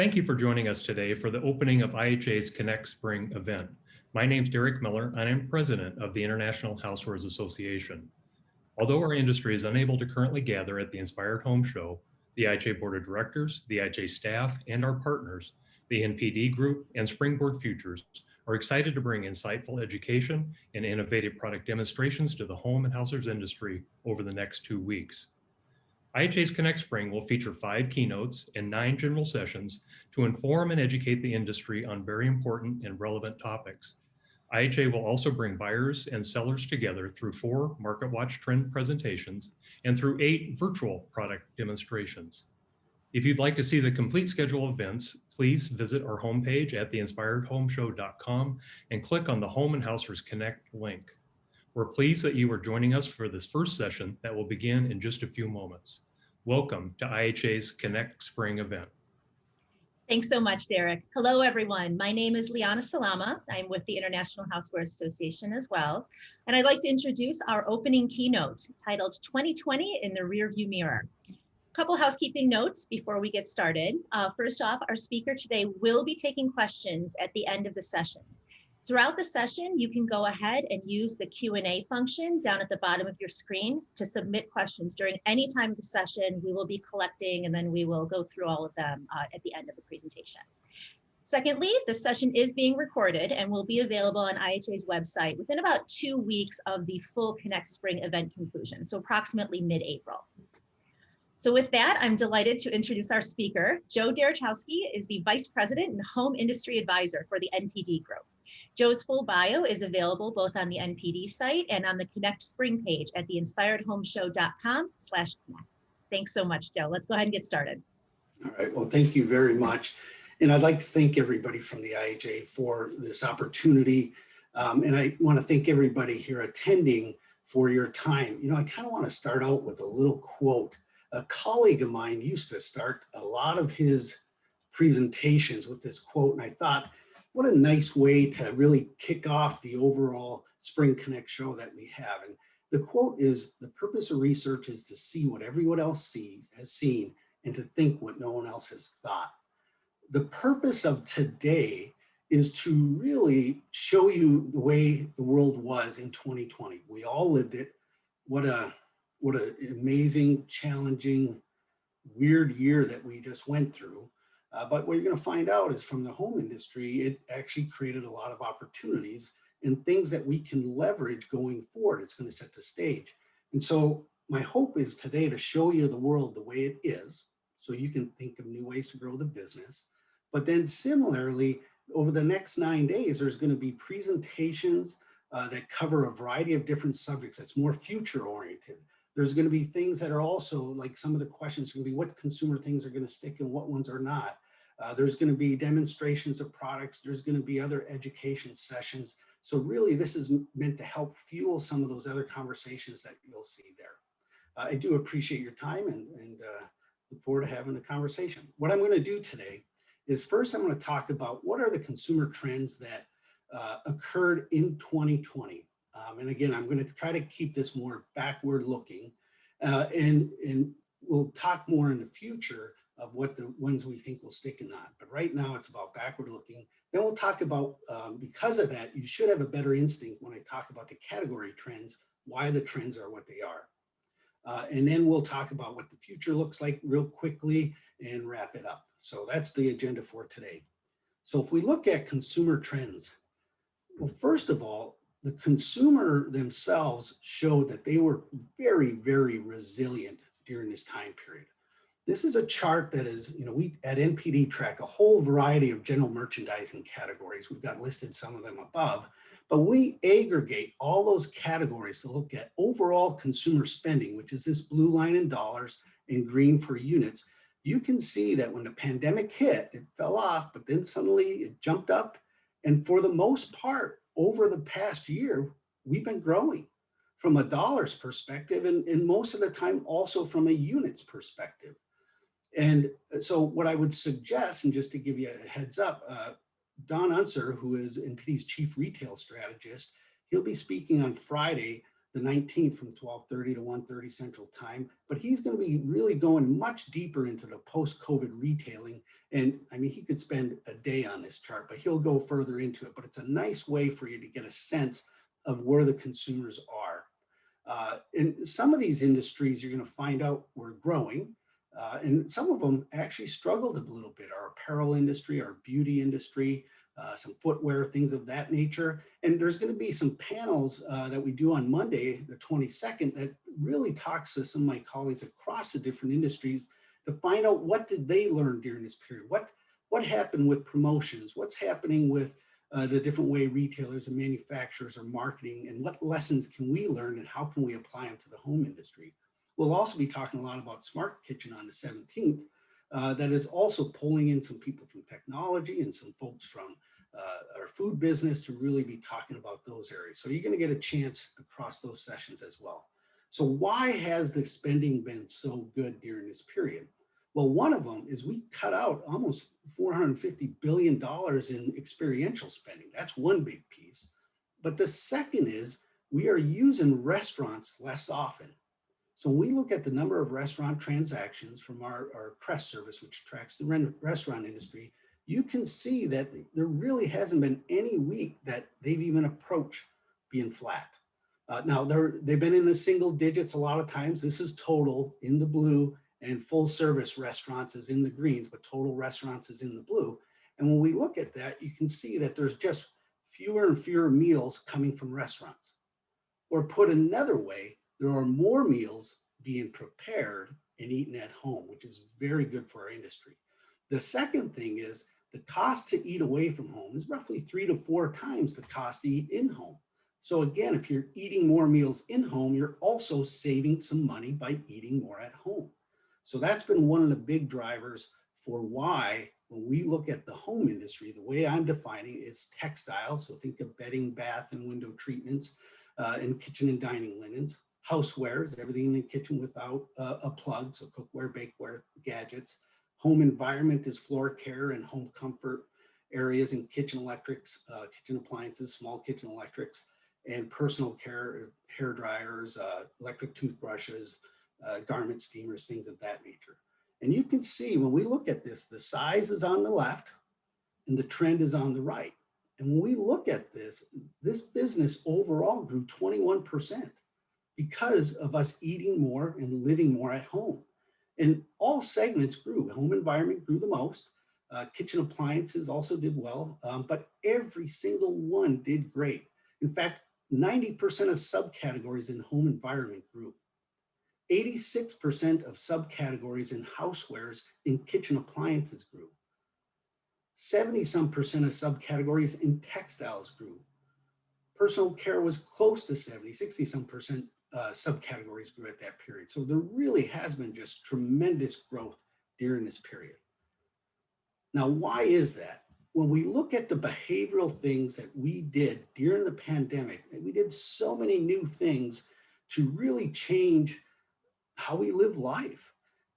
Thank you for joining us today for the opening of IHA's Connect Spring event. My name is Derek Miller, and I'm president of the International Housewares Association. Although our industry is unable to currently gather at the Inspired Home Show, the IHA Board of Directors, the IHA staff, and our partners, the NPD Group and Springboard Futures, are excited to bring insightful education and innovative product demonstrations to the home and housewares industry over the next 2 weeks. IHA's Connect Spring will feature 5 keynotes and 9 general sessions to inform and educate the industry on very important and relevant topics. IHA will also bring buyers and sellers together through 4 MarketWatch trend presentations and through 8 virtual product demonstrations. If you'd like to see the complete schedule of events, please visit our homepage at theinspiredhomeshow.com and click on the Home and Housewares Connect link. We're pleased that you are joining us for this first session that will begin in just a few moments. Welcome to IHA's Connect Spring event. Thanks so much, Derek. Hello, everyone. My name is Liana Salama. I'm with the International Housewares Association as well. And I'd like to introduce our opening keynote titled 2020 in the Rearview Mirror. A couple housekeeping notes before we get started. First off, our speaker today will be taking questions at the end of the session. Throughout the session, you can go ahead and use the Q&A function down at the bottom of your screen to submit questions. During any time of the session, we will be collecting and then we will go through all of them at the end of the presentation. Secondly, the session is being recorded and will be available on IHA's website within about 2 weeks of the full Connect Spring event conclusion, so approximately mid-April. So with that, I'm delighted to introduce our speaker. Joe Derochowski is the Vice President and Home Industry Advisor for the NPD Group. Joe's full bio is available both on the NPD site and on the Connect Spring page at theinspiredhomeshow.com/connect. Thanks so much, Joe. Let's go ahead and get started. All right, well, thank you very much. And I'd like to thank everybody from the IHA for this opportunity. And I want to thank everybody here attending for your time. You know, I kind of want to start out with a little quote. A colleague of mine used to start a lot of his presentations with this quote, and I thought, what a nice way to really kick off the overall Spring Connect show that we have. And the quote is, the purpose of research is to see what everyone else has seen and to think what no one else has thought. The purpose of today is to really show you the way the world was in 2020. We all lived it. What an amazing, challenging, weird year that we just went through. But what you're going to find out is from the home industry, it actually created a lot of opportunities and things that we can leverage going forward. It's going to set the stage. And so my hope is today to show you the world the way it is, so you can think of new ways to grow the business. But then similarly, over the next 9 days, there's going to be presentations that cover a variety of different subjects that's more future oriented. There's going to be things that are also like some of the questions are going to be what consumer things are going to stick and what ones are not. There's going to be demonstrations of products. There's going to be other education sessions. So really this is meant to help fuel some of those other conversations that you'll see there. I do appreciate your time and look forward to having a conversation. What I'm going to do today is first I'm going to talk about what are the consumer trends that occurred in 2020. And again, I'm going to try to keep this more backward looking and we'll talk more in the future of what the ones we think will stick and not. But right now it's about backward looking. Then we'll talk about, because of that, you should have a better instinct when I talk about the category trends, why the trends are what they are. And then we'll talk about what the future looks like real quickly and wrap it up. So that's the agenda for today. So if we look at consumer trends, well, first of all, the consumer themselves showed that they were very, very resilient during this time period. This is a chart that is, you know, we at NPD track a whole variety of general merchandising categories. We've got listed some of them above, but we aggregate all those categories to look at overall consumer spending, which is this blue line in dollars and green for units. You can see that when the pandemic hit, it fell off, but then suddenly it jumped up. And for the most part, over the past year, we've been growing from a dollars perspective and most of the time also from a units perspective. And so what I would suggest, and just to give you a heads up, Don Unser, who is NPD's chief retail strategist, he'll be speaking on Friday the 19th from 12:30 to 1:30 Central Time. But he's going to be really going much deeper into the post-COVID retailing. And I mean, he could spend a day on this chart, but he'll go further into it. But it's a nice way for you to get a sense of where the consumers are. In some of these industries, you're going to find out we're growing. And some of them actually struggled a little bit. Our apparel industry, our beauty industry, some footwear, things of that nature. And there's going to be some panels that we do on Monday, the 22nd, that really talks to some of my colleagues across the different industries to find out what did they learn during this period? What happened with promotions? What's happening with the different way retailers and manufacturers are marketing, and what lessons can we learn and how can we apply them to the home industry? We'll also be talking a lot about Smart Kitchen on the 17th. That is also pulling in some people from technology and some folks from our food business to really be talking about those areas. So you're going to get a chance across those sessions as well. So why has the spending been so good during this period? Well, one of them is we cut out almost $450 billion in experiential spending. That's one big piece. But the second is we are using restaurants less often. So when we look at the number of restaurant transactions from our CREST service, which tracks the restaurant industry, you can see that there really hasn't been any week that they've even approached being flat. Now, they've been in the single digits a lot of times. This is total in the blue, and full service restaurants is in the greens, but total restaurants is in the blue. And when we look at that, you can see that there's just fewer and fewer meals coming from restaurants. Or put another way, there are more meals being prepared and eaten at home, which is very good for our industry. The second thing is the cost to eat away from home is roughly 3 to 4 times the cost to eat in home. So again, if you're eating more meals in home, you're also saving some money by eating more at home. So that's been one of the big drivers for why, when we look at the home industry, the way I'm defining it is textile. So think of bedding, bath, and window treatments, and kitchen and dining linens. Housewares, everything in the kitchen without a plug, so cookware, bakeware, gadgets. Home environment is floor care and home comfort areas, and kitchen electrics, kitchen appliances, small kitchen electrics, and personal care, hair dryers, electric toothbrushes, garment steamers, things of that nature. And you can see when we look at this, the size is on the left and the trend is on the right. And when we look at this business overall grew 21% because of us eating more and living more at home. And all segments grew. Home environment grew the most. Kitchen appliances also did well, but every single one did great. In fact, 90% of subcategories in home environment grew. 86% of subcategories in housewares in kitchen appliances grew. 70-some percent of subcategories in textiles grew. Personal care was close to 60-some percent subcategories grew at that period. So there really has been just tremendous growth during this period. Now, why is that? When we look at the behavioral things that we did during the pandemic, we did so many new things to really change how we live life.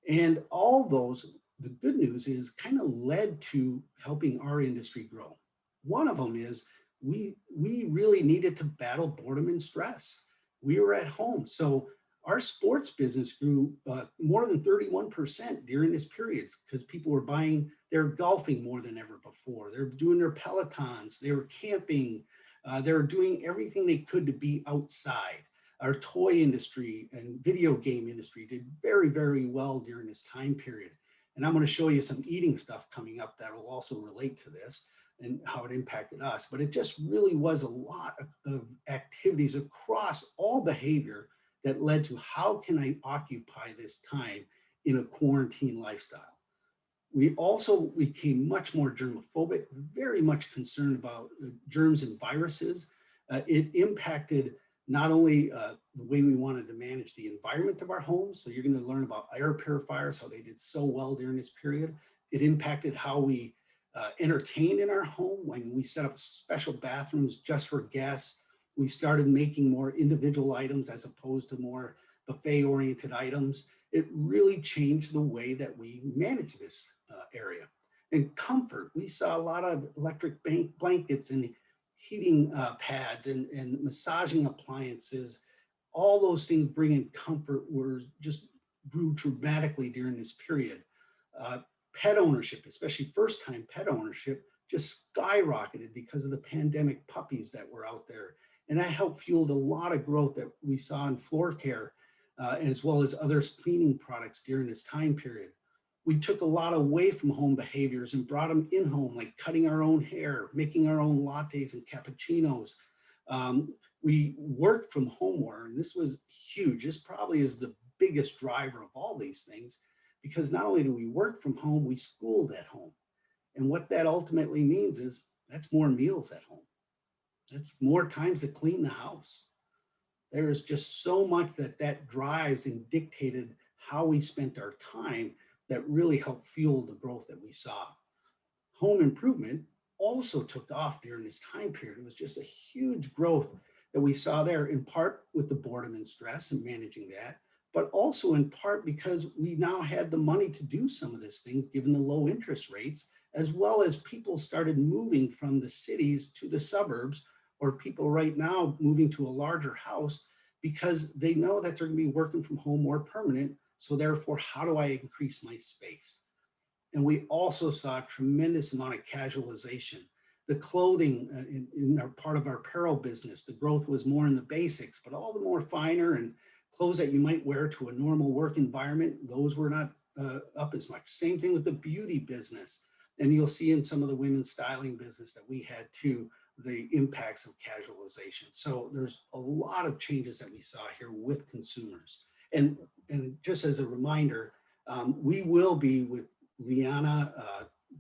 And all those, the good news is, kind of led to helping our industry grow. One of them is we really needed to battle boredom and stress. We were at home. So our sports business grew more than 31% during this period because people were they're golfing more than ever before. They're doing their Pelotons, they were camping, they were doing everything they could to be outside. Our toy industry and video game industry did very, very well during this time period. And I'm going to show you some eating stuff coming up that will also relate to this and how it impacted us. But it just really was a lot of activities across all behavior that led to how can I occupy this time in a quarantine lifestyle. We also became much more germophobic, very much concerned about germs and viruses. It impacted not only the way we wanted to manage the environment of our homes. So you're going to learn about air purifiers, how they did so well during this period. It impacted how we entertained in our home. When we set up special bathrooms just for guests, we started making more individual items as opposed to more buffet-oriented items. It really changed the way that we manage this area. And comfort, we saw a lot of electric blankets and heating pads and massaging appliances all those things bringing comfort were just grew dramatically during this period. Pet ownership, especially first-time pet ownership, just skyrocketed because of the pandemic puppies that were out there. And that helped fueled a lot of growth that we saw in floor care, as well as other cleaning products during this time period. We took a lot away from home behaviors and brought them in home, like cutting our own hair, making our own lattes and cappuccinos. We worked from home more, and this was huge. This probably is the biggest driver of all these things, because not only do we work from home, we schooled at home. And what that ultimately means is that's more meals at home. That's more times to clean the house. There is just so much that drives and dictated how we spent our time that really helped fuel the growth that we saw. Home improvement also took off during this time period. It was just a huge growth that we saw there, in part with the boredom and stress and managing that, but also in part because we now had the money to do some of these things given the low interest rates, as well as people started moving from the cities to the suburbs, or people right now moving to a larger house because they know that they're going to be working from home more permanent. So therefore, how do I increase my space? And we also saw a tremendous amount of casualization. The clothing in our part of our apparel business, the growth was more in the basics, but all the more finer and clothes that you might wear to a normal work environment, those were not up as much. Same thing with the beauty business. And you'll see in some of the women's styling business that we had too, the impacts of casualization. So there's a lot of changes that we saw here with consumers. And just as a reminder, we will be with Liana,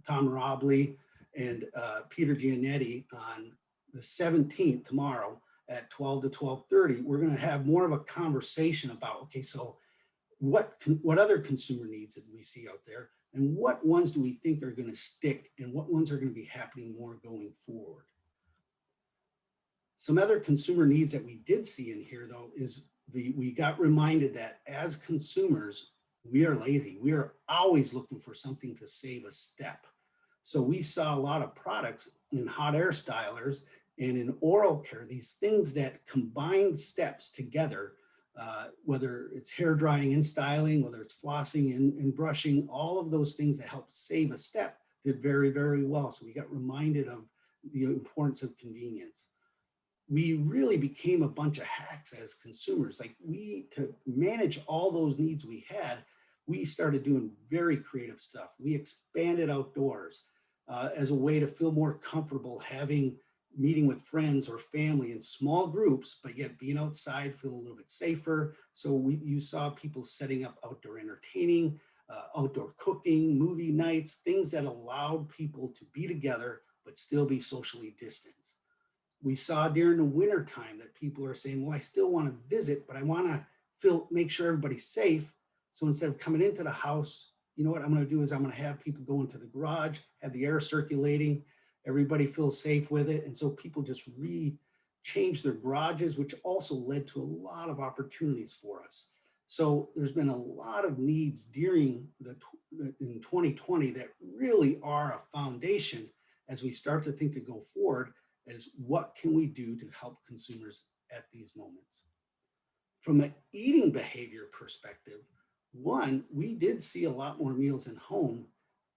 Tom Robley, and Peter Giannetti on the 17th tomorrow at 12 to 12:30. We're going to have more of a conversation about, okay, so what other consumer needs did we see out there, and what ones do we think are going to stick, and what ones are going to be happening more going forward. Some other consumer needs that we did see in here, though, is we got reminded that as consumers, we are lazy. We are always looking for something to save a step. So we saw a lot of products in hot air stylers and in oral care, these things that combine steps together, whether it's hair drying and styling, whether it's flossing and brushing, all of those things that help save a step did very, very well. So we got reminded of the importance of convenience. We really became a bunch of hacks as consumers. Like to manage all those needs we had, we started doing very creative stuff. We expanded outdoors as a way to feel more comfortable meeting with friends or family in small groups, but yet being outside, feel a little bit safer. So you saw people setting up outdoor entertaining, outdoor cooking, movie nights, things that allowed people to be together, but still be socially distanced. We saw during the winter time that people are saying, well, I still want to visit, but I want to make sure everybody's safe. So instead of coming into the house, you know what I'm going to do is I'm going to have people go into the garage, have the air circulating, everybody feels safe with it. And so people just changed their garages, which also led to a lot of opportunities for us. So there's been a lot of needs in 2020 that really are a foundation as we start to think to go forward as what can we do to help consumers at these moments. From an eating behavior perspective, one, we did see a lot more meals in home.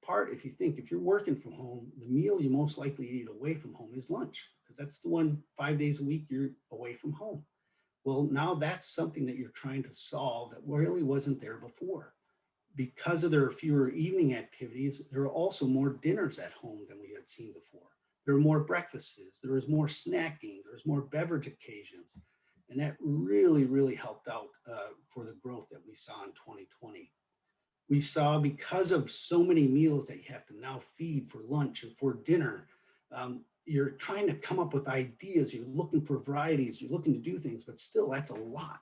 If you're working from home, the meal you most likely eat away from home is lunch, because that's the one 5 days a week you're away from home. Well, now that's something that you're trying to solve that really wasn't there before. Because of there fewer evening activities, there are also more dinners at home than we had seen before. There are more breakfasts, there is more snacking, there's more beverage occasions. And that really, really helped out for the growth that we saw in 2020. We saw, because of so many meals that you have to now feed for lunch and for dinner, you're trying to come up with ideas, you're looking for varieties, you're looking to do things, but still that's a lot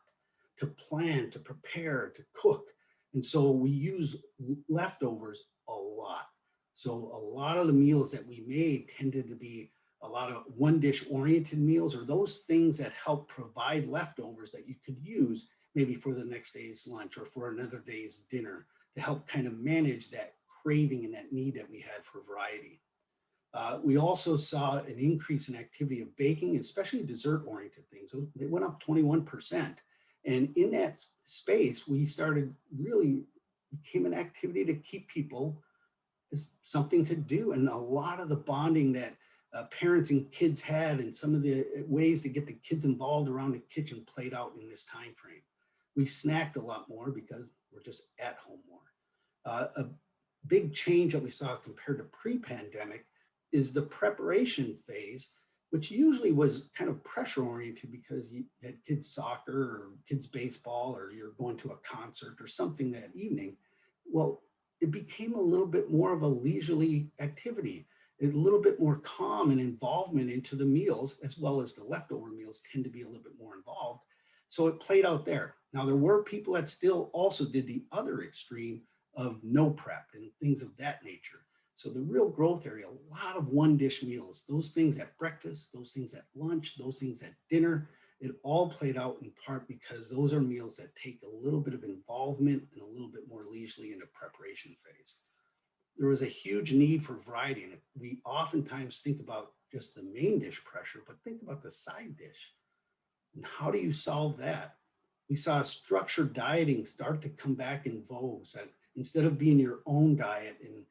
to plan, to prepare, to cook. And so we use leftovers a lot. So a lot of the meals that we made tended to be a lot of one dish oriented meals, or those things that help provide leftovers that you could use maybe for the next day's lunch or for another day's dinner to help kind of manage that craving and that need that we had for variety. We also saw an increase in activity of baking, especially dessert oriented things. They went up 21%. And in that space, we started really became an activity to keep people as something to do. And a lot of the bonding that parents and kids had and some of the ways to get the kids involved around the kitchen played out in this time frame. We snacked a lot more because we're just at home more. A big change that we saw compared to pre-pandemic is the preparation phase, which usually was kind of pressure oriented because you had kids soccer or kids baseball, or you're going to a concert or something that evening. Well, it became a little bit more of a leisurely activity, a little bit more calm and involvement into the meals, as well as the leftover meals tend to be a little bit more involved. So it played out there. Now, there were people that still also did the other extreme of no prep and things of that nature. So the real growth area, a lot of one dish meals, those things at breakfast, those things at lunch, those things at dinner, it all played out in part because those are meals that take a little bit of involvement and a little bit more leisurely in the preparation phase. There was a huge need for variety, and we oftentimes think about just the main dish pressure, but think about the side dish. And how do you solve that? We saw structured dieting start to come back in vogue. So instead of being your own diet and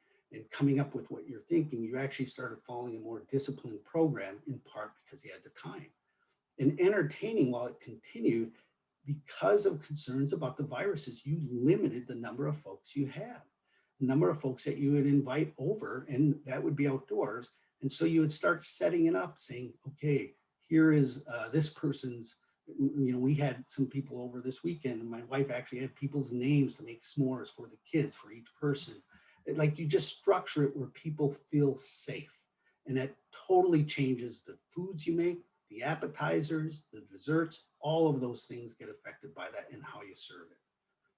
coming up with what you're thinking, you actually started following a more disciplined program, in part because you had the time. And entertaining, while it continued, because of concerns about the viruses, you limited the number of folks you had, the number of folks that you would invite over, and that would be outdoors. And so you would start setting it up, saying, okay, here is this person's, we had some people over this weekend, and my wife actually had people's names to make s'mores for the kids, for each person. Like, you just structure it where people feel safe. And that totally changes the foods you make, the appetizers, the desserts, all of those things get affected by that and how you serve it.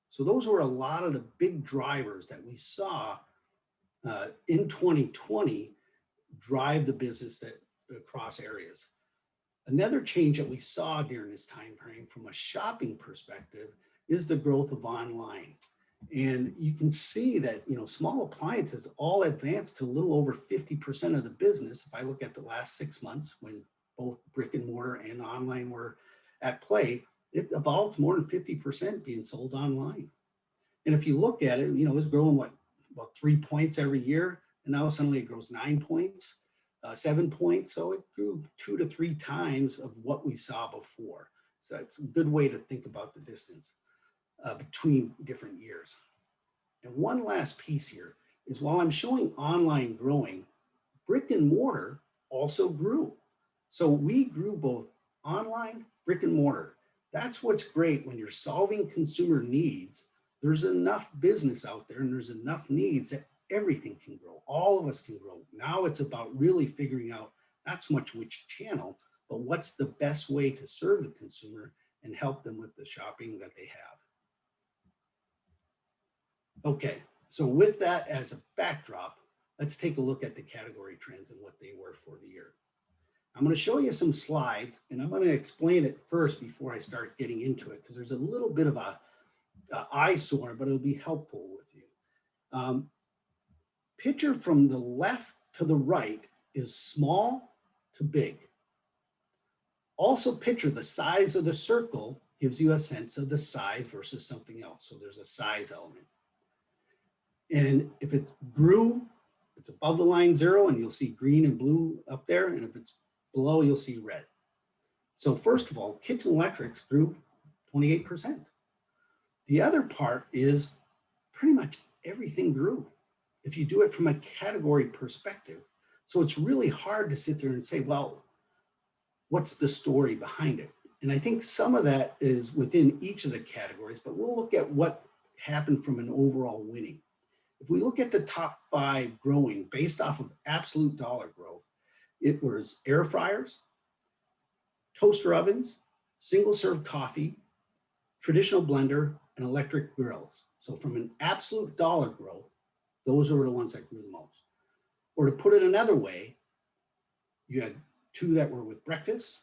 So those were a lot of the big drivers that we saw in 2020 drive the business that across areas. Another change that we saw during this time frame from a shopping perspective is the growth of online. And you can see that, small appliances all advanced to a little over 50% of the business. If I look at the last 6 months when both brick and mortar and online were at play, it evolved to more than 50% being sold online. And if you look at it, it's growing about 3 points every year. And now suddenly it grows 9 points, 7 points. So it grew 2 to 3 times of what we saw before. So it's a good way to think about the distance between different years. And one last piece here is, while I'm showing online growing, brick and mortar also grew. So we grew both online, brick and mortar. That's what's great when you're solving consumer needs. There's enough business out there and there's enough needs that everything can grow. All of us can grow. Now it's about really figuring out not so much which channel, but what's the best way to serve the consumer and help them with the shopping that they have. Okay, so with that as a backdrop, let's take a look at the category trends and what they were for the year. I'm going to show you some slides, and I'm going to explain it first before I start getting into it, because there's a little bit of a eyesore, but it'll be helpful with you. Picture from the left to the right is small to big. Also picture the size of the circle gives you a sense of the size versus something else. So there's a size element. And if it grew, it's above the line 0, and you'll see green and blue up there. And if it's below, you'll see red. So first of all, kitchen electrics grew 28%. The other part is pretty much everything grew if you do it from a category perspective. So it's really hard to sit there and say, well, what's the story behind it? And I think some of that is within each of the categories, but we'll look at what happened from an overall winning. If we look at the top 5 growing based off of absolute dollar growth, it was air fryers, toaster ovens, single serve coffee, traditional blender, and electric grills. So from an absolute dollar growth, those are the ones that grew the most. Or to put it another way, you had 2 that were with breakfast,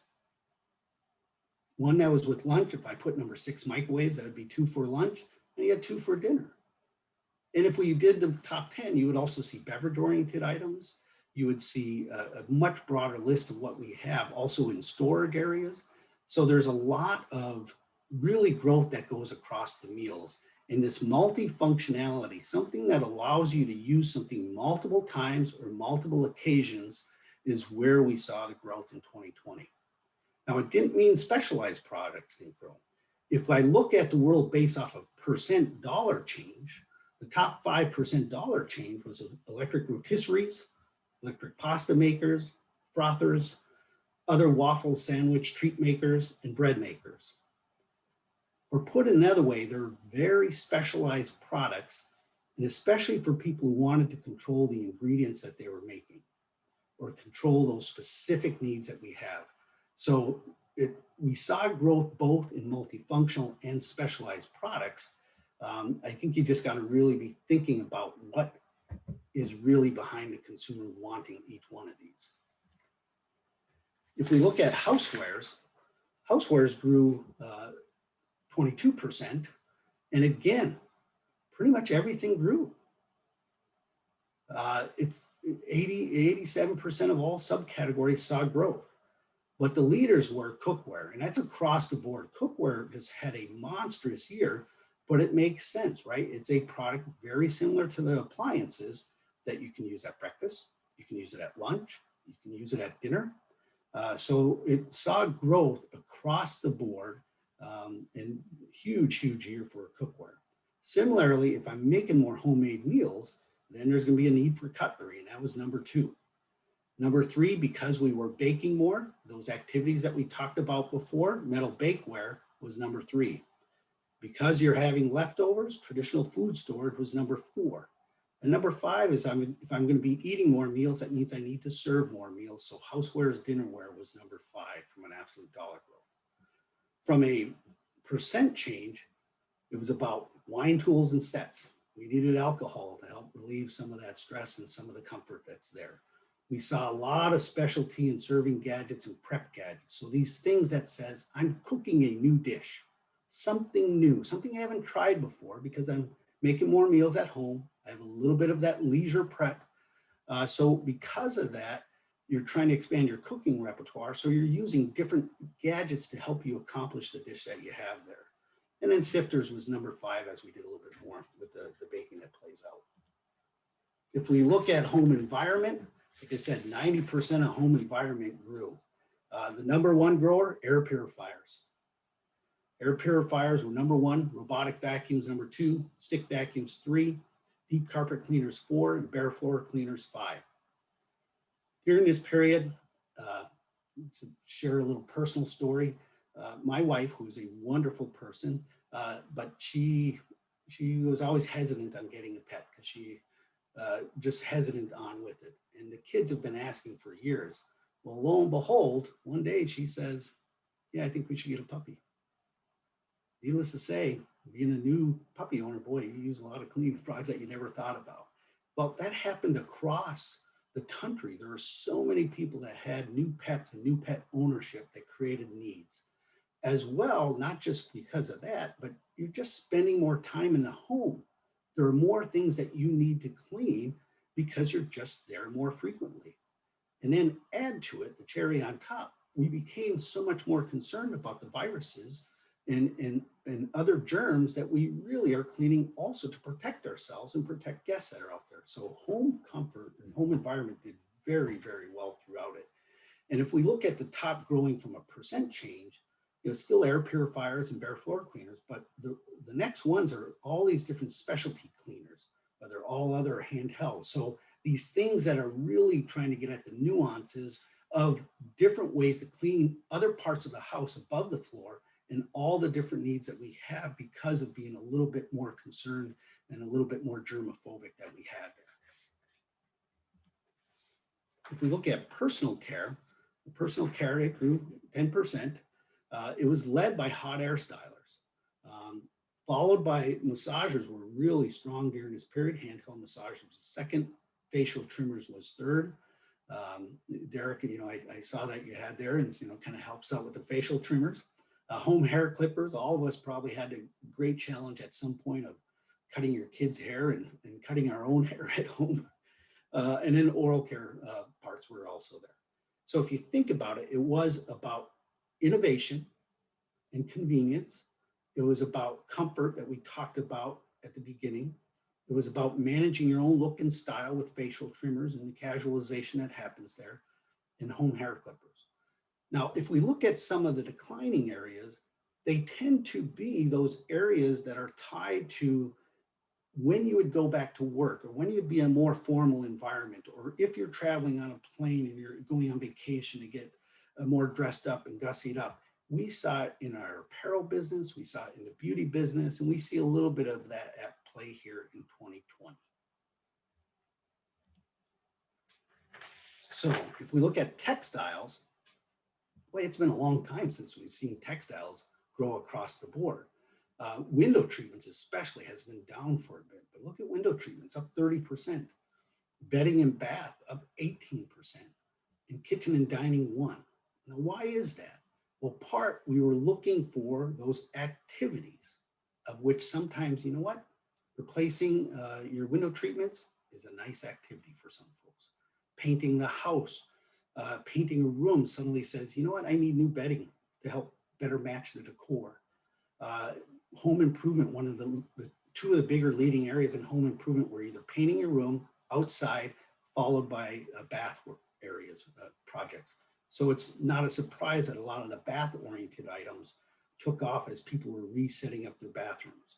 1 that was with lunch. If I put number 6 microwaves, that would be 2 for lunch, and you had 2 for dinner. And if we did the top 10, you would also see beverage-oriented items. You would see a much broader list of what we have also in storage areas. So there's a lot of really growth that goes across the meals. And this multifunctionality, something that allows you to use something multiple times or multiple occasions, is where we saw the growth in 2020. Now, it didn't mean specialized products didn't grow. If I look at the world based off of percent dollar change, the top 5% dollar change was electric rotisseries, electric pasta makers, frothers, other waffle sandwich treat makers, and bread makers. Or put another way, they're very specialized products, and especially for people who wanted to control the ingredients that they were making or control those specific needs that we have. So we saw growth both in multifunctional and specialized products. I think you just got to really be thinking about what is really behind the consumer wanting each one of these. If we look at housewares, housewares grew 22%. And again, pretty much everything grew. It's 87% of all subcategories saw growth. But the leaders were cookware, and that's across the board. Cookware just had a monstrous year, but it makes sense, right? It's a product very similar to the appliances that you can use at breakfast, you can use it at lunch, you can use it at dinner. So it saw growth across the board, and huge year for cookware. Similarly, if I'm making more homemade meals, then there's going to be a need for cutlery, and that was number 2. Number 3, because we were baking more, those activities that we talked about before, metal bakeware was number 3. Because you're having leftovers, traditional food storage was number 4. And number 5 is if I'm going to be eating more meals, that means I need to serve more meals. So housewares, dinnerware was number 5 from an absolute dollar growth. From a percent change, it was about wine tools and sets. We needed alcohol to help relieve some of that stress and some of the comfort that's there. We saw a lot of specialty in serving gadgets and prep gadgets. So these things that says, I'm cooking a new dish, something new, something I haven't tried before because I'm making more meals at home. I have a little bit of that leisure prep. So because of that, you're trying to expand your cooking repertoire. So you're using different gadgets to help you accomplish the dish that you have there. And then sifters was number 5 as we did a little bit more with the baking that plays out. If we look at home environment, like I said, 90% of home environment grew. The number 1 grower, air purifiers. Air purifiers were number 1, robotic vacuums number 2, stick vacuums 3, deep carpet cleaners 4, and bare floor cleaners 5. During this period, to share a little personal story, my wife, who's a wonderful person, but she was always hesitant on getting a pet because she just hesitant on with it. And the kids have been asking for years. Well, lo and behold, one day she says, yeah, I think we should get a puppy. Needless to say, being a new puppy owner, boy, you use a lot of cleaning products that you never thought about. Well, that happened across the country. There are so many people that had new pets and new pet ownership that created needs. As well, not just because of that, but you're just spending more time in the home. There are more things that you need to clean because you're just there more frequently. And then add to it the cherry on top, we became so much more concerned about the viruses and other germs that we really are cleaning also to protect ourselves and protect guests that are out there. So home comfort and home environment did very well throughout it. And if we look at the top growing from a percent change, it's still air purifiers and bare floor cleaners, but the next ones are all these different specialty cleaners, but they're all other handheld. So these things that are really trying to get at the nuances of different ways to clean other parts of the house above the floor and all the different needs that we have because of being a little bit more concerned and a little bit more germophobic that we had there. If we look at personal care, the personal care, it grew 10%. It was led by hot air stylers, followed by massagers were really strong during this period. Handheld massagers was second, facial trimmers was third. Derek, I saw that you had there and kind of helps out with the facial trimmers. Home hair clippers, all of us probably had a great challenge at some point of cutting your kids' hair and cutting our own hair at home. And then oral care parts were also there. So if you think about it, it was about innovation and convenience, It was about comfort that we talked about at the beginning. It was about managing your own look and style with facial trimmers and the casualization that happens there, and home hair clippers. Now, if we look at some of the declining areas, they tend to be those areas that are tied to when you would go back to work, or when you'd be in a more formal environment, or if you're traveling on a plane and you're going on vacation to get more dressed up and gussied up. We saw it in our apparel business, we saw it in the beauty business, and we see a little bit of that at play here in 2020. So if we look at textiles, boy, it's been a long time since we've seen textiles grow across the board. Window treatments especially has been down for a bit, but look at window treatments up 30%, bedding and bath up 18%, and kitchen and dining 1%. Now, why is that? Well, we were looking for those activities of which sometimes, you know what, replacing your window treatments is a nice activity for some folks. Painting the house, painting a room suddenly says, you know what, I need new bedding to help better match the decor. Home improvement, one of the two of the bigger leading areas in home improvement were either painting your room outside, followed by bath areas, projects. So it's not a surprise that a lot of the bath-oriented items took off as people were resetting up their bathrooms.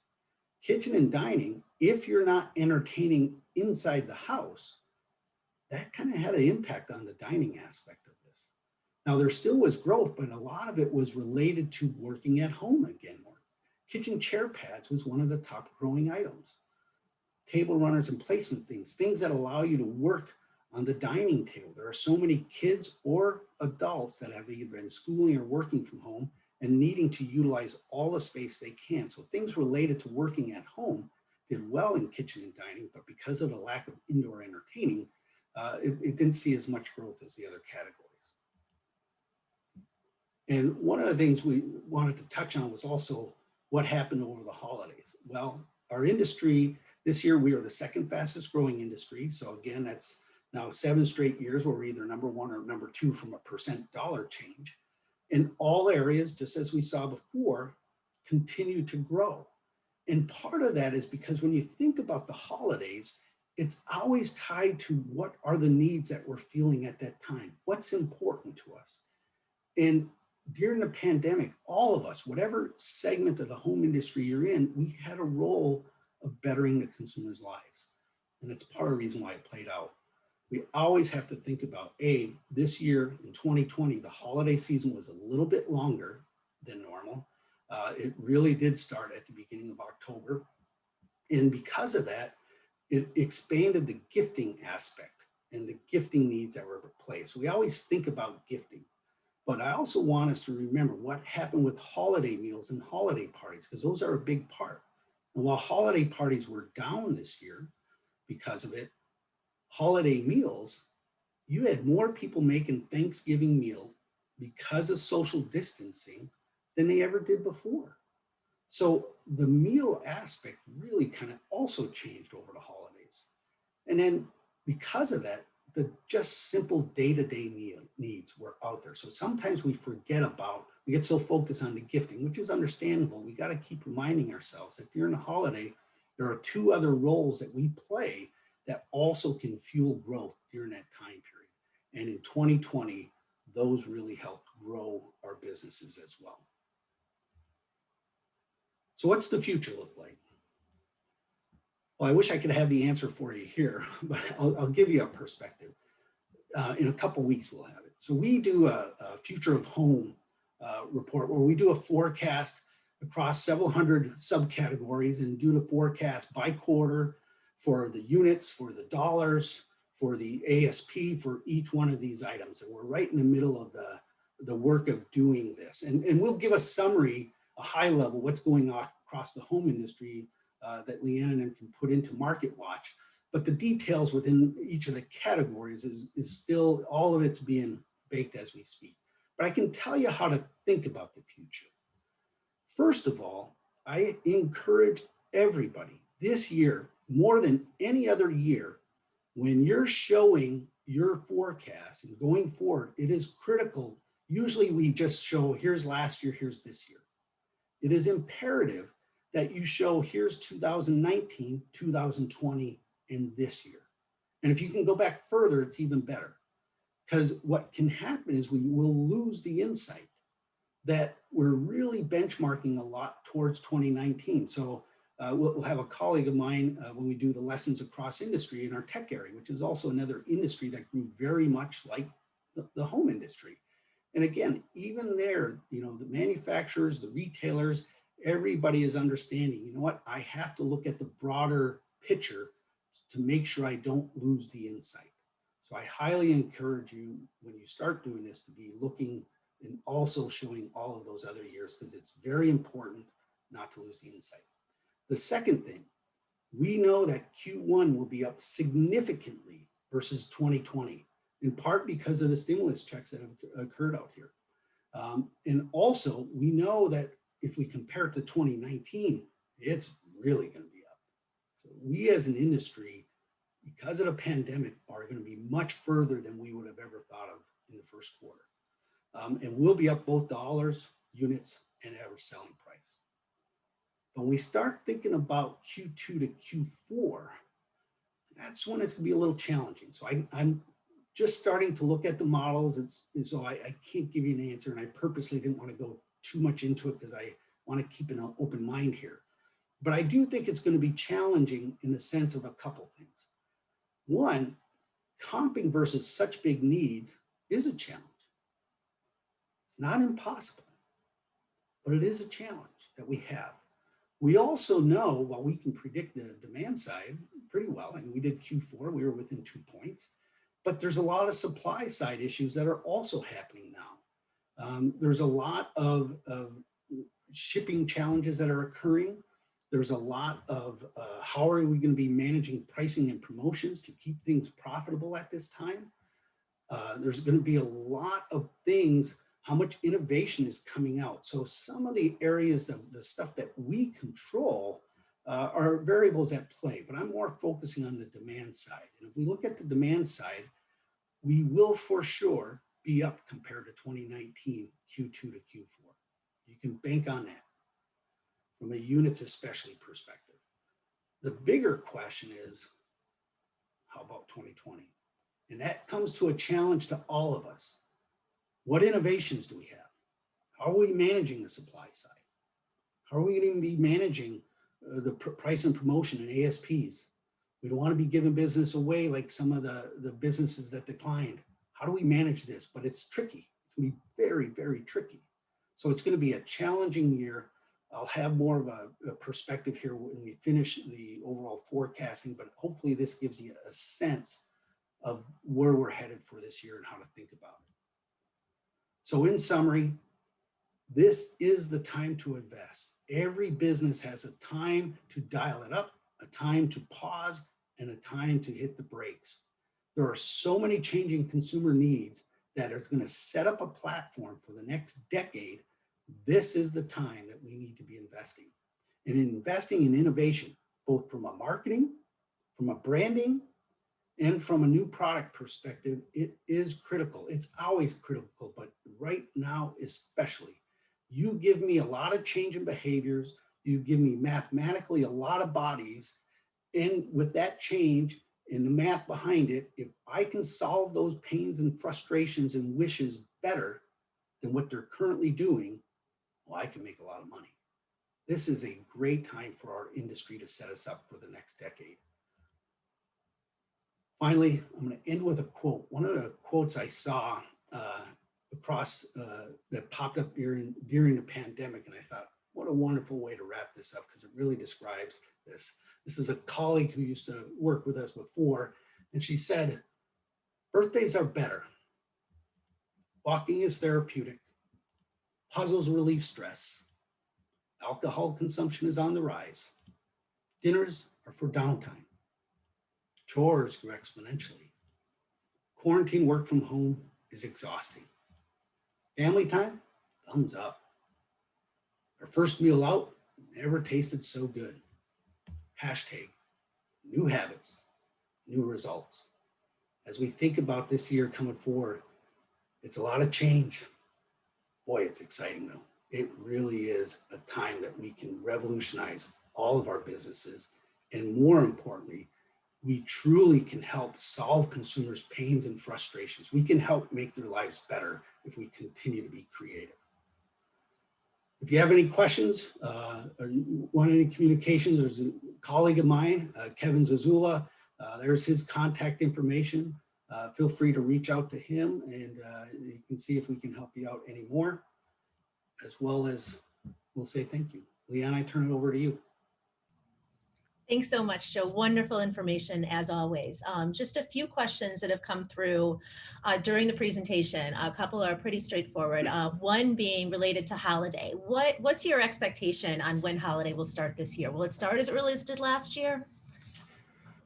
Kitchen and dining, if you're not entertaining inside the house, that kind of had an impact on the dining aspect of this. Now, there still was growth, but a lot of it was related to working at home again more. Kitchen chair pads was one of the top growing items. Table runners and placement things that allow you to work on the dining table. There are so many kids or adults that have either been schooling or working from home and needing to utilize all the space they can. So things related to working at home did well in kitchen and dining, but because of the lack of indoor entertaining, it didn't see as much growth as the other categories. And one of the things we wanted to touch on was also what happened over the holidays. Well, our industry, this year we are the second fastest growing industry. So again, that's now 7 straight years where we're either number 1 or number 2 from a percent dollar change. In all areas, just as we saw before, continue to grow. And part of that is because when you think about the holidays, it's always tied to what are the needs that we're feeling at that time, what's important to us. And during the pandemic, all of us, whatever segment of the home industry you're in, we had a role of bettering the consumers' lives. And it's part of the reason why it played out. We always have to think about, this year in 2020, the holiday season was a little bit longer than normal. It really did start at the beginning of October. And because of that, it expanded the gifting aspect and the gifting needs that were replaced. We always think about gifting, but I also want us to remember what happened with holiday meals and holiday parties, because those are a big part. And while holiday parties were down this year because of it, holiday meals, you had more people making Thanksgiving meal because of social distancing than they ever did before. So the meal aspect really kind of also changed over the holidays. And then because of that, the just simple day-to-day needs were out there. So sometimes we get so focused on the gifting, which is understandable. We got to keep reminding ourselves that during the holiday, there are 2 other roles that we play that also can fuel growth during that time period. And in 2020, those really helped grow our businesses as well. So what's the future look like? Well, I wish I could have the answer for you here, but I'll give you a perspective. In a couple weeks, we'll have it. So we do a future of home report where we do a forecast across several hundred subcategories and do the forecast by quarter for the units, for the dollars, for the ASP for each one of these items. And we're right in the middle of the work of doing this. And we'll give a summary, a high level, what's going on across the home industry that Leanne and them can put into Market Watch. But the details within each of the categories is still, all of it's being baked as we speak. But I can tell you how to think about the future. First of all, I encourage everybody this year, more than any other year, when you're showing your forecast and going forward, it is critical. Usually we just show, here's last year, here's this year. it is imperative that you show here's 2019, 2020, and this year. And if you can go back further, it's even better. Because what can happen is we will lose the insight that we're really benchmarking a lot towards 2019. So we'll have a colleague of mine when we do the lessons across industry in our tech area, which is also another industry that grew very much like the home industry. And again, even there, you know, the manufacturers, the retailers, everybody is understanding, you know what, I have to look at the broader picture to make sure I don't lose the insight. So I highly encourage you when you start doing this to be looking and also showing all of those other years, because it's very important not to lose the insight. The second thing, we know that Q1 will be up significantly versus 2020, in part because of the stimulus checks that have occurred out here. And also, we know that if we compare it to 2019, it's really going to be up. So we as an industry, because of the pandemic, are going to be much further than we would have ever thought of in the first quarter. And we'll be up both dollars, units, and average selling price. But when we start thinking about Q2 to Q4, that's when it's going to be a little challenging. So I'm just starting to look at the models, and so I can't give you an answer, and I purposely didn't want to go too much into it because I want to keep an open mind here. But I do think it's going to be challenging in the sense of a couple things. One, comping versus such big needs is a challenge. It's not impossible, but it is a challenge that we have. We also know, while we can predict the demand side pretty well, and we did Q4, we were within 2 points, but there's a lot of supply side issues that are also happening now. There's a lot of shipping challenges that are occurring. There's a lot of how are we going to be managing pricing and promotions to keep things profitable at this time. There's going to be a lot of things, how much innovation is coming out. So some of the areas of the stuff that we control are variables at play, but I'm more focusing on the demand side. And if we look at the demand side, we will for sure be up compared to 2019 Q2 to Q4. You can bank on that from a units especially perspective. The bigger question is, how about 2020? And that comes to a challenge to all of us. What innovations do we have? How are we managing the supply side? How are we going to be managing the price and promotion and ASPs? We don't want to be giving business away like some of the businesses that declined. How do we manage this? But it's tricky. It's going to be very, very tricky. So it's going to be a challenging year. I'll have more of a perspective here when we finish the overall forecasting, but hopefully this gives you a sense of where we're headed for this year and how to think about it. So in summary, this is the time to invest. Every business has a time to dial it up, a time to pause, and a time to hit the brakes. There are so many changing consumer needs that is going to set up a platform for the next decade. This is the time that we need to be investing. And investing in innovation, both from a marketing, from a branding, and from a new product perspective, it is critical. It's always critical, but right now especially. You give me a lot of change in behaviors, you give me mathematically a lot of bodies, and with that change and the math behind it, if I can solve those pains and frustrations and wishes better than what they're currently doing, well, I can make a lot of money. This is a great time for our industry to set us up for the next decade. Finally, I'm going to end with a quote. One of the quotes I saw across that popped up during the pandemic, and I thought, what a wonderful way to wrap this up, because it really describes this. This is a colleague who used to work with us before, and she said, birthdays are better. Walking is therapeutic. Puzzles relieve stress. Alcohol consumption is on the rise. Dinners are for downtime. Chores grew exponentially. Quarantine work from home is exhausting. Family time, thumbs up. Our first meal out never tasted so good. Hashtag new habits, new results. As we think about this year coming forward, it's a lot of change. Boy, it's exciting though. it really is a time that we can revolutionize all of our businesses. And more importantly, we truly can help solve consumers' pains and frustrations. We can help make their lives better if we continue to be creative. If you have any questions or you want any communications, there's a colleague of mine, Kevin Zazula. There's his contact information. Feel free to reach out to him, and you can see if we can help you out anymore, as well as we'll say thank you. Leon, I turn it over to you. Thanks so much, Joe. Wonderful information as always. Just a few questions that have come through during the presentation. A couple are pretty straightforward. One being related to holiday. What's your expectation on when holiday will start this year? Will it start as early as it did last year?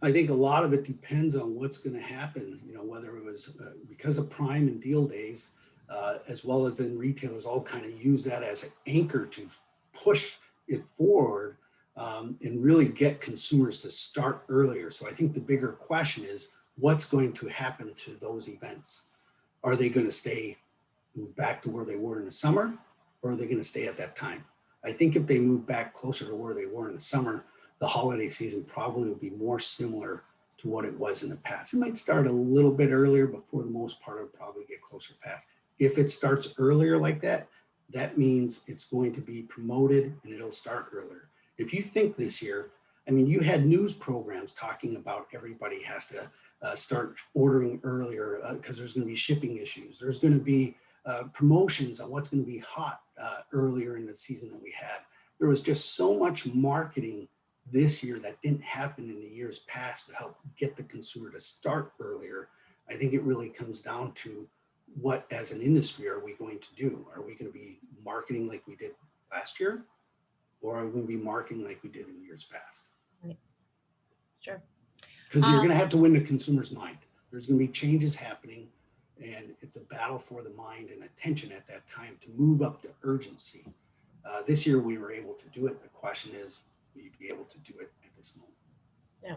I think a lot of it depends on what's going to happen, you know, whether it was because of Prime and deal days, as well as then retailers all kind of use that as an anchor to push it forward. And really get consumers to start earlier. So I think the bigger question is what's going to happen to those events? Are they going to move back to where they were in the summer, or are they going to stay at that time? I think if they move back closer to where they were in the summer, the holiday season probably will be more similar to what it was in the past. It might start a little bit earlier, but for the most part, it'll probably get closer past. If it starts earlier like that, that means it's going to be promoted and it'll start earlier. If you think this year, I mean, you had news programs talking about everybody has to start ordering earlier because there's going to be shipping issues. There's going to be promotions on what's going to be hot earlier in the season than we had. There was just so much marketing this year that didn't happen in the years past to help get the consumer to start earlier. I think it really comes down to what, as an industry, are we going to do? Are we going to be marketing like we did last year? Or are we going to be marketing like we did in years past? Right. Sure. Because you're going to have to win the consumer's mind. There's going to be changes happening, and it's a battle for the mind and attention at that time to move up the urgency. This year we were able to do it. The question is, will you be able to do it at this moment? Yeah.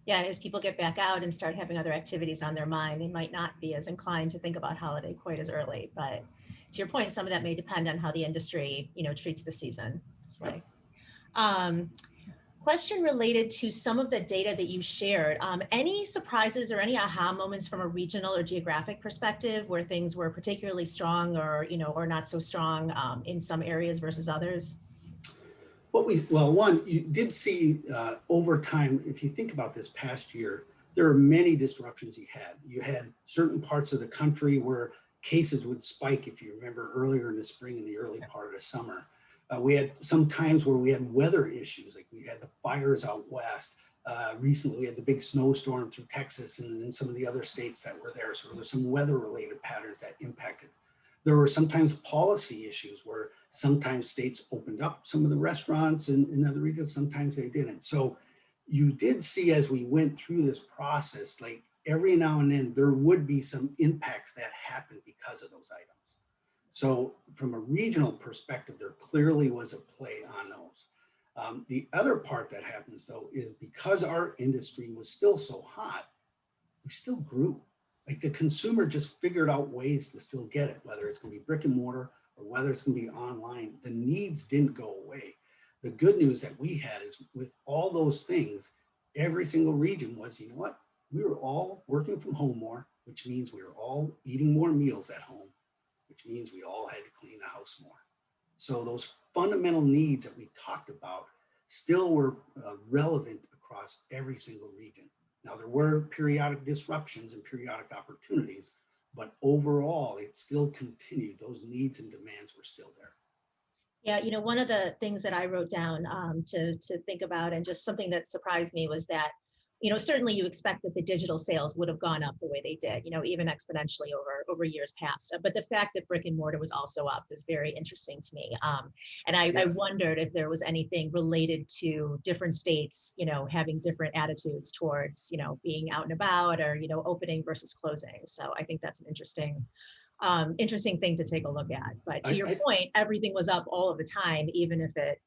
Yeah, as people get back out and start having other activities on their mind, they might not be as inclined to think about holiday quite as early. But to your point, some of that may depend on how the industry, treats the season this way. Question related to some of the data that you shared. Any surprises or any aha moments from a regional or geographic perspective where things were particularly strong or, or not so strong in some areas versus others? One, you did see over time, if you think about this past year, there are many disruptions you had. You had certain parts of the country where cases would spike, if you remember earlier in the spring and the early part of the summer. We had some times where we had weather issues, like we had the fires out west. Recently, we had the big snowstorm through Texas and some of the other states that were there. So there were some weather-related patterns that impacted. There were sometimes policy issues where sometimes states opened up some of the restaurants in other regions, sometimes they didn't. So you did see as we went through this process, like every now and then there would be some impacts that happened because of those items. So from a regional perspective, there clearly was a play on those. The other part that happens though is because our industry was still so hot, we still grew. Like the consumer just figured out ways to still get it, whether it's going to be brick and mortar or whether it's going to be online. The needs didn't go away. The good news that we had is with all those things, every single region was, you know what? We were all working from home more, which means we were all eating more meals at home, which means we all had to clean the house more. So those fundamental needs that we talked about still were relevant across every single region. Now, there were periodic disruptions and periodic opportunities, but overall, it still continued. Those needs and demands were still there. Yeah, one of the things that I wrote down to think about, and just something that surprised me, was that, certainly you expect that the digital sales would have gone up the way they did, even exponentially over years past. But the fact that brick and mortar was also up is very interesting to me. And I wondered if there was anything related to different states, having different attitudes towards, being out and about or, opening versus closing. So I think that's an interesting thing to take a look at. But to your point, everything was up all of the time, even if it,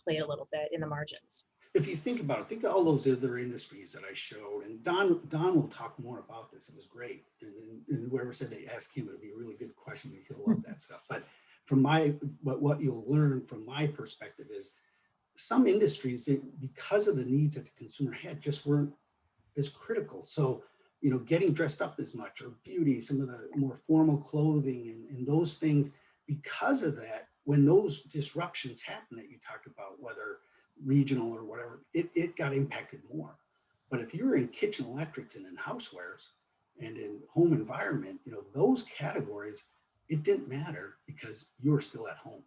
played a little bit in the margins. If you think about it, think of all those other industries that I showed, and Don will talk more about this. It was great. And whoever said they asked him, it would be a really good question. He'll love that stuff. But what you'll learn from my perspective is some industries, because of the needs that the consumer had, just weren't as critical. So, getting dressed up as much, or beauty, some of the more formal clothing and those things, because of that, when those disruptions happen that you talked about, whether regional or whatever, it got impacted more. But if you're in kitchen electrics and in housewares and in home environment, those categories, it didn't matter because you were still at home.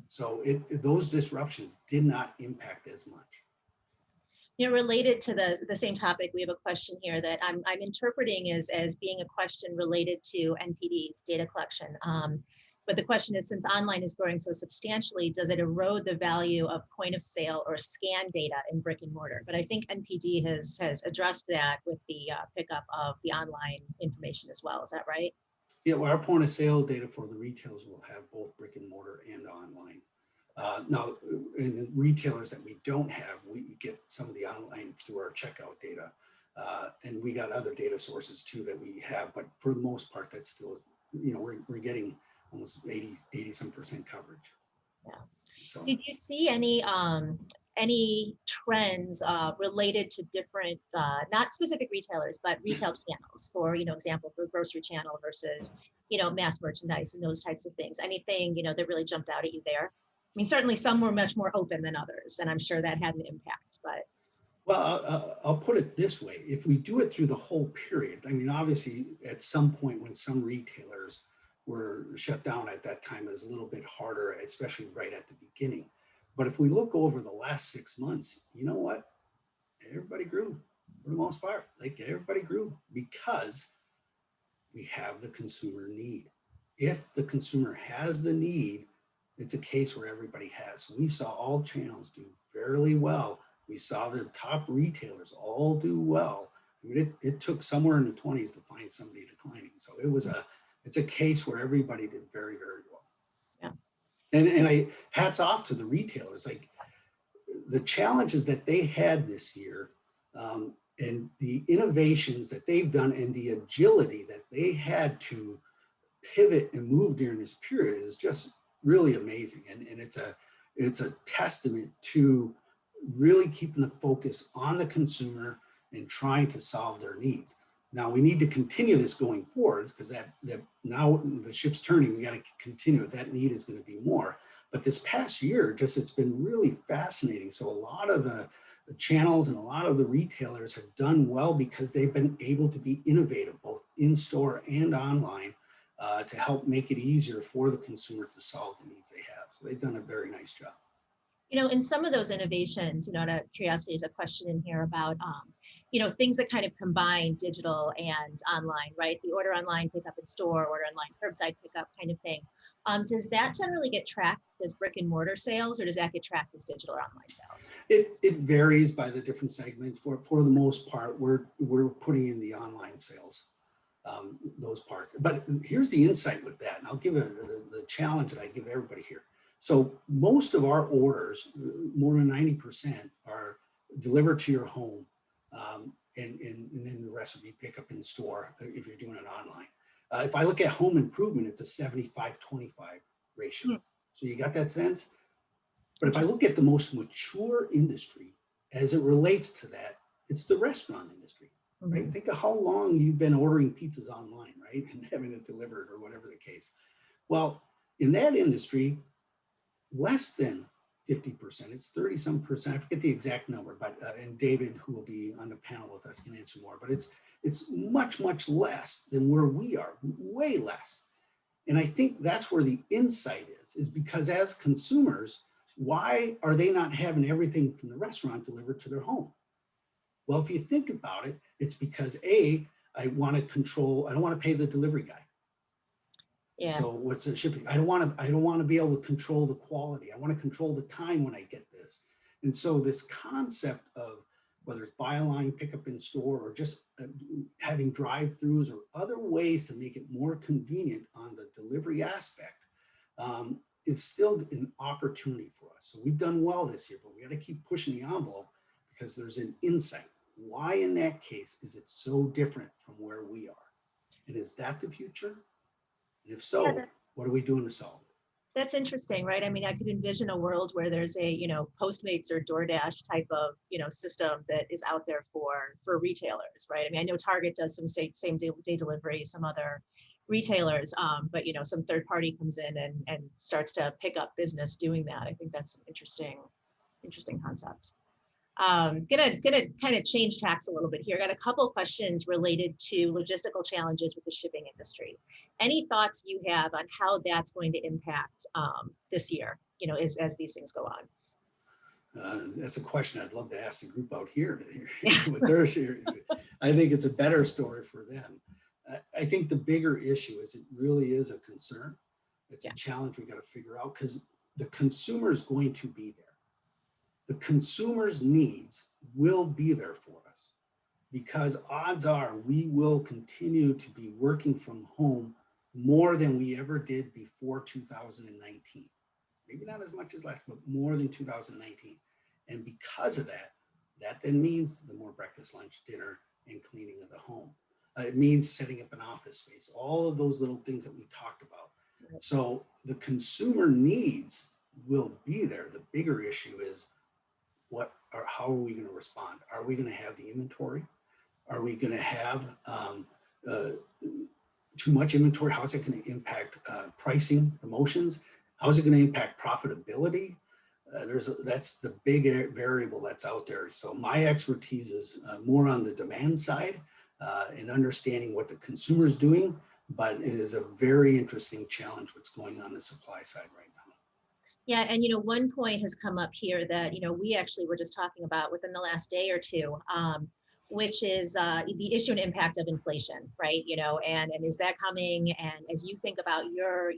So those disruptions did not impact as much. Related to the same topic, we have a question here that I'm interpreting as being a question related to NPD's data collection. But the question is, since online is growing so substantially, does it erode the value of point of sale or scan data in brick and mortar? But I think NPD has addressed that with the pickup of the online information as well. Is that right? Yeah, well, our point of sale data for the retailers will have both brick and mortar and online. Now, in the retailers that we don't have, we get some of the online through our checkout data. And we got other data sources too that we have, but for the most part, that's still, we're getting almost 80% coverage. Yeah. So, did you see any trends related to different, not specific retailers, but retail channels, for, example, for grocery channel versus, mass merchandise and those types of things? Anything, that really jumped out at you there? I mean, certainly some were much more open than others, and I'm sure that had an impact, but. Well, I'll put it this way. If we do it through the whole period, I mean, obviously at some point when some retailers were shut down at that time, it was a little bit harder, especially right at the beginning. But if we look over the last 6 months, you know what? Everybody grew for the most part. Like, everybody grew because we have the consumer need. If the consumer has the need, it's a case where everybody has. We saw all channels do fairly well. We saw the top retailers all do well. I mean, it took somewhere in the 20s to find somebody declining. So it's a case where everybody did very, very well. Yeah. And I hats off to the retailers. Like, the challenges that they had this year, and the innovations that they've done and the agility that they had to pivot and move during this period is just really amazing. And it's a testament to really keeping the focus on the consumer and trying to solve their needs. Now, we need to continue this going forward, because that now the ship's turning. We got to continue it. That need is going to be more. But this past year, it's been really fascinating. So a lot of the channels and a lot of the retailers have done well because they've been able to be innovative, both in store and online, to help make it easier for the consumer to solve the needs they have. So they've done a very nice job. In some of those innovations, out of curiosity, there's a question in here about, things that kind of combine digital and online, right? The order online, pick up in store, order online, curbside pickup kind of thing. Does that generally get tracked as brick and mortar sales, or does that get tracked as digital or online sales? It varies by the different segments. For the most part, we're putting in the online sales, those parts. But here's the insight with that, and I'll give the challenge that I give everybody here. So most of our orders, more than 90%, are delivered to your home, and then the rest will be pick up in the store if you're doing it online. If I look at home improvement, it's a 75-25 ratio. So you got that sense? But if I look at the most mature industry as it relates to that, it's the restaurant industry, right? Think of how long you've been ordering pizzas online, right? And having it delivered or whatever the case. Well, in that industry, less than 50%, it's 30-some%. I forget the exact number, but and David, who will be on the panel with us, can answer more, but it's much, much less than where we are, way less. And I think that's where the insight is because as consumers, why are they not having everything from the restaurant delivered to their home? Well, if you think about it, it's because I want to control, I don't want to pay the delivery guy. Yeah. So what's the shipping? I don't want to be able to control the quality. I want to control the time when I get this. And so this concept of whether it's buy online, pick up in store, or just having drive-throughs or other ways to make it more convenient on the delivery aspect, is still an opportunity for us. So we've done well this year, but we got to keep pushing the envelope because there's an insight. Why in that case is it so different from where we are? And is that the future? And if so, what are we doing to solve it? That's interesting, right? I mean, I could envision a world where there's a, Postmates or DoorDash type of, system that is out there for retailers, right? I mean, I know Target does some same day delivery, some other retailers, but some third party comes in and starts to pick up business doing that. I think that's an interesting concept. Gonna kind of change tacks a little bit here. Got a couple of questions related to logistical challenges with the shipping industry. Any thoughts you have on how that's going to impact this year, as these things go on? That's a question I'd love to ask the group out here to hear Yeah. what their series. I think it's a better story for them. I think the bigger issue is it really is a concern. It's a challenge we got to figure out because the consumer is going to be there. The consumer's needs will be there for us because odds are we will continue to be working from home more than we ever did before 2019. Maybe not as much as last, but more than 2019. And because of that, that then means the more breakfast, lunch, dinner, and cleaning of the home. It means setting up an office space, all of those little things that we talked about. So the consumer needs will be there. The bigger issue is how are we going to respond? Are we going to have the inventory? Are we going to have too much inventory? How's it going to impact pricing, promotions? How's it going to impact profitability? That's the big variable that's out there. So my expertise is more on the demand side and understanding what the consumer is doing, but it is a very interesting challenge what's going on the supply side right now. Yeah, and one point has come up here that we actually were just talking about within the last day or two, which is the issue and impact of inflation, right? And is that coming? And as you think about your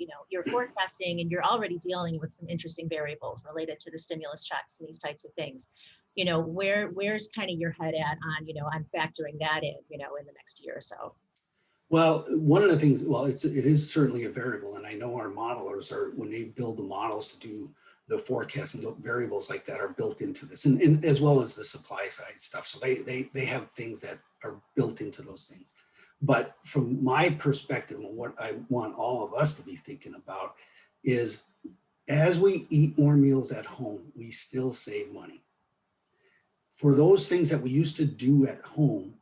forecasting, and you're already dealing with some interesting variables related to the stimulus checks and these types of things, where's kind of your head at on factoring that in the next year or so? Well, one of the things, it is certainly a variable, and I know our modelers are, when they build the models to do the forecast, and the variables like that are built into this, and as well as the supply side stuff. So they have things that are built into those things. But from my perspective, and what I want all of us to be thinking about is, as we eat more meals at home, we still save money. For those things that we used to do at home,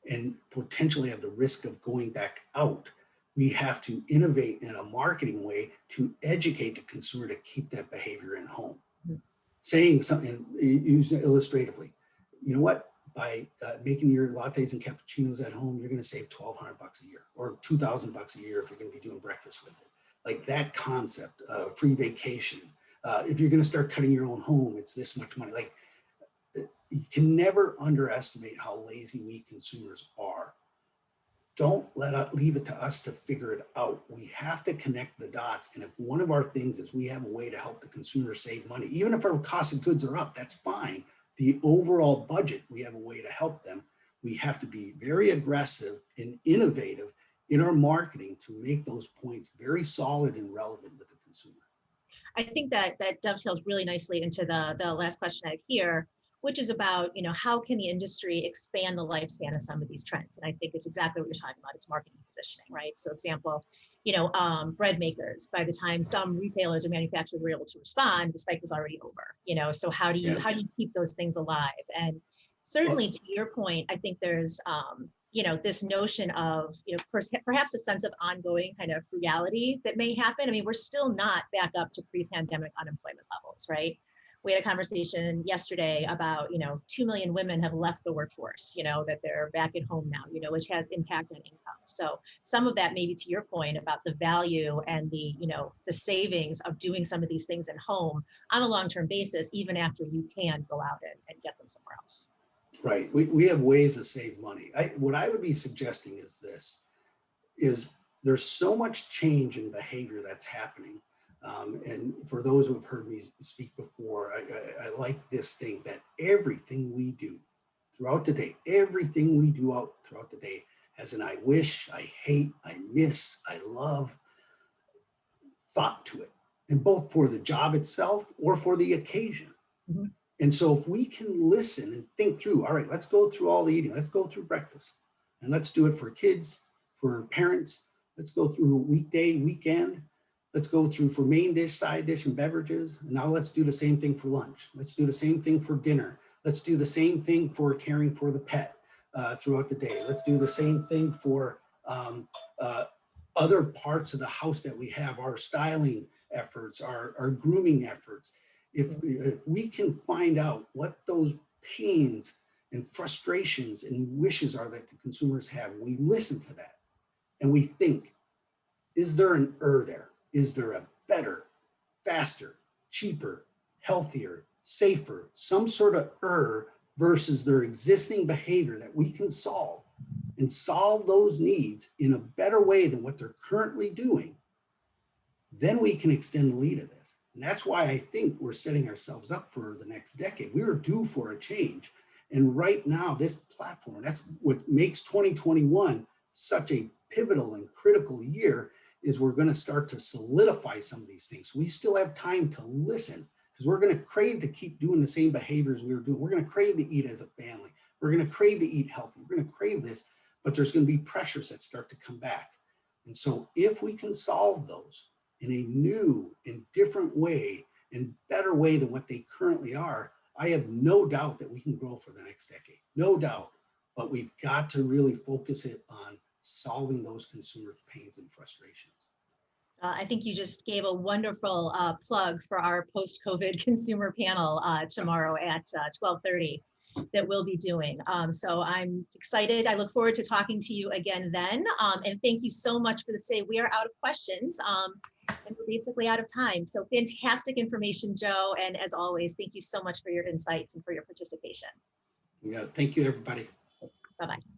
and potentially have the risk of going back out, we have to innovate in a marketing way to educate the consumer to keep that behavior in home. Mm-hmm. Saying something, use it illustratively, you know what, by making your lattes and cappuccinos at home, you're going to save $1,200 a year, or $2,000 a year if you're going to be doing breakfast with it. Like that concept, free vacation. If you're going to start cutting your own home, it's this much money. Like, you can never underestimate how lazy we consumers are. Don't leave it to us to figure it out. We have to connect the dots. And if one of our things is we have a way to help the consumer save money, even if our cost of goods are up, that's fine. The overall budget, we have a way to help them. We have to be very aggressive and innovative in our marketing to make those points very solid and relevant with the consumer. I think that dovetails really nicely into the last question I have here, which is about, how can the industry expand the lifespan of some of these trends? And I think it's exactly what you're talking about. It's marketing positioning, right? So example, bread makers, by the time some retailers or manufacturers were able to respond, the spike was already over, so how do you keep those things alive? And certainly to your point, I think there's, this notion of, perhaps a sense of ongoing kind of frugality that may happen. I mean, we're still not back up to pre-pandemic unemployment levels, right? We had a conversation yesterday about, 2 million women have left the workforce, that they're back at home now, which has impact on income. So some of that, maybe to your point about the value and the savings of doing some of these things at home on a long-term basis, even after you can go out and get them somewhere else. Right. We have ways to save money. What I would be suggesting is this, is there's so much change in behavior that's happening. And for those who have heard me speak before, I like this thing that everything we do throughout the day, everything we do out throughout the day has an I wish, I hate, I miss, I love thought to it, and both for the job itself or for the occasion. Mm-hmm. And so if we can listen and think through, all right, let's go through all the eating, let's go through breakfast, and let's do it for kids, for parents, let's go through weekday, weekend. Let's go through for main dish, side dish, and beverages. And now let's do the same thing for lunch. Let's do the same thing for dinner. Let's do the same thing for caring for the pet throughout the day. Let's do the same thing for other parts of the house that we have, our styling efforts, our grooming efforts. If we can find out what those pains and frustrations and wishes are that the consumers have, we listen to that and we think, is there an there? Is there a better, faster, cheaper, healthier, safer, some sort of versus their existing behavior that we can solve and solve those needs in a better way than what they're currently doing? Then we can extend the lead of this. And that's why I think we're setting ourselves up for the next decade. We are due for a change. And right now, this platform, that's what makes 2021 such a pivotal and critical year, is we're going to start to solidify some of these things. We still have time to listen, because we're going to crave to keep doing the same behaviors we were doing. We're going to crave to eat as a family. We're going to crave to eat healthy. We're going to crave this, but there's going to be pressures that start to come back. And so if we can solve those in a new and different way and better way than what they currently are, I have no doubt that we can grow for the next decade, no doubt. But we've got to really focus it on solving those consumer pains and frustrations. I think you just gave a wonderful plug for our post-COVID consumer panel tomorrow at 12:30 that we'll be doing. So I'm excited. I look forward to talking to you again then. And thank you so much for the say. We are out of questions and we're basically out of time. So fantastic information, Joe. And as always, thank you so much for your insights and for your participation. Yeah, thank you, everybody. Bye-bye.